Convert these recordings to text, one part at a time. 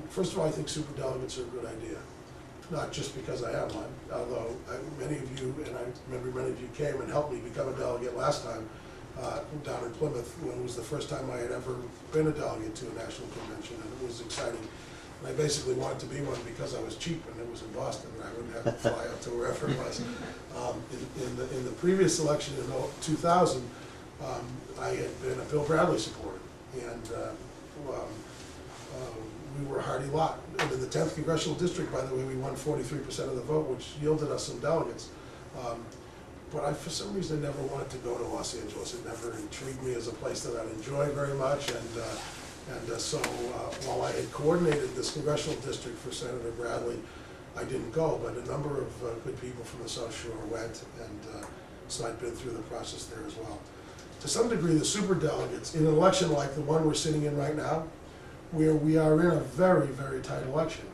First of all, I think superdelegates are a good idea. Not just because I have one, although many of you, and I remember many of you came and helped me become a delegate last time down in Plymouth, when it was the first time I had ever been a delegate to a national convention, and it was exciting. And I basically wanted to be one because I was cheap and it was in Boston and I wouldn't have to fly out to wherever it was. In the previous election in 2000, I had been a Bill Bradley supporter, and we were a hardy lot. And in the 10th Congressional District, by the way, we won 43% of the vote, which yielded us some delegates. But for some reason, I never wanted to go to Los Angeles. It never intrigued me as a place that I'd enjoy very much. So while I had coordinated this congressional district for Senator Bradley, I didn't go, but a number of good people from the South Shore went, and so I'd been through the process there as well. To some degree, the superdelegates, in an election like the one we're sitting in right now, where we are in a very, very tight election,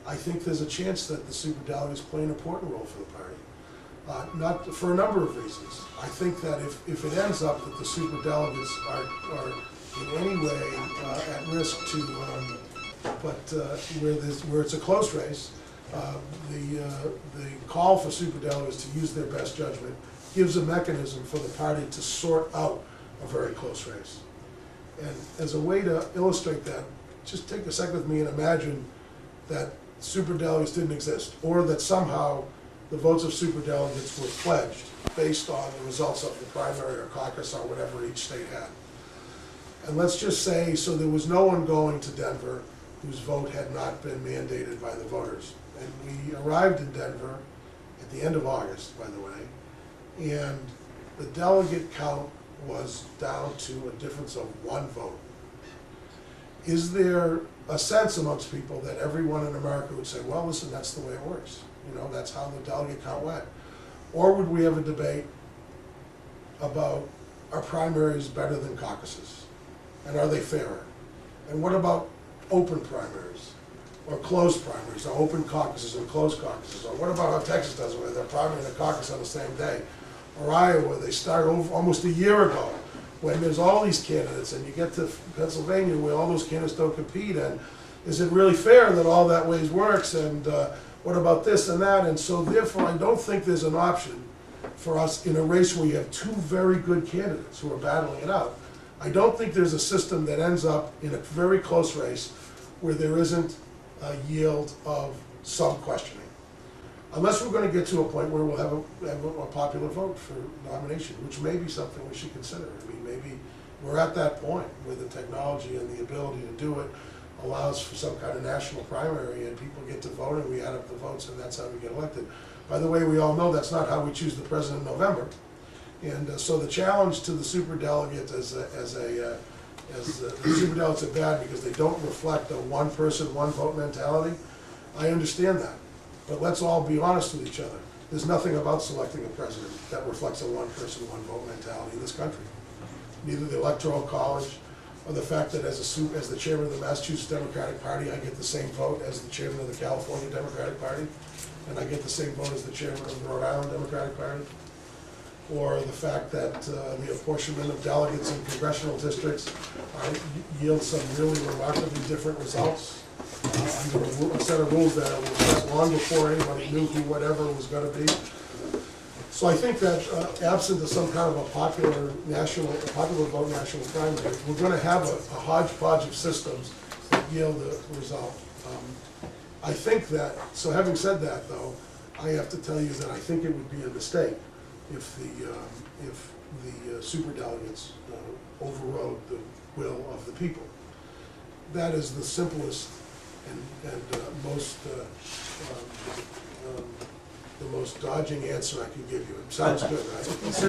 I think there's a chance that the superdelegates play an important role for the party. Not for a number of reasons. I think that if it ends up that the superdelegates are in any way at risk to, where it's a close race, the call for superdelegates to use their best judgment gives a mechanism for the party to sort out a very close race. And as a way to illustrate that, just take a second with me and imagine that superdelegates didn't exist, or that somehow the votes of superdelegates were pledged based on the results of the primary or caucus or whatever each state had. And let's just say, so there was no one going to Denver whose vote had not been mandated by the voters. And we arrived in Denver at the end of August, by the way, and the delegate count was down to a difference of 1 vote. Is there a sense amongst people that everyone in America would say, well, listen, that's the way it works. You know, that's how the delegate count went. Or would we have a debate about, are primaries better than caucuses? And are they fairer? And what about open primaries? Or closed primaries, or open caucuses and closed caucuses? Or what about how Texas does it, where they're primary and a caucus on the same day? Or Iowa, they start over almost a year ago, when there's all these candidates, and you get to Pennsylvania where all those candidates don't compete, and is it really fair that all that ways works, and what about this and that? And so therefore, I don't think there's an option for us in a race where you have 2 very good candidates who are battling it out. I don't think there's a system that ends up in a very close race where there isn't a yield of some questioning. Unless we're going to get to a point where we'll have a popular vote for nomination, which may be something we should consider. I mean, maybe we're at that point where the technology and the ability to do it allows for some kind of national primary, and people get to vote and we add up the votes, and that's how we get elected. By the way, we all know that's not how we choose the president in November. And so the challenge to the superdelegates the superdelegates are bad because they don't reflect a one person, one vote mentality. I understand that. But let's all be honest with each other. There's nothing about selecting a president that reflects a one person, one vote mentality in this country. Neither the Electoral College or the fact that as the chairman of the Massachusetts Democratic Party, I get the same vote as the chairman of the California Democratic Party, and I get the same vote as the chairman of the Rhode Island Democratic Party. Or the fact that the apportionment of delegates in congressional districts yields some really remarkably different results under a set of rules that were set long before anybody knew who whatever was going to be. So I think that absent of some kind of a popular vote national primary, we're going to have a hodgepodge of systems that yield a result. I think that, so having said that though, I have to tell you that I think it would be a mistake if the superdelegates overrode the will of the people. That is the simplest and the most dodging answer I can give you. It sounds good, right?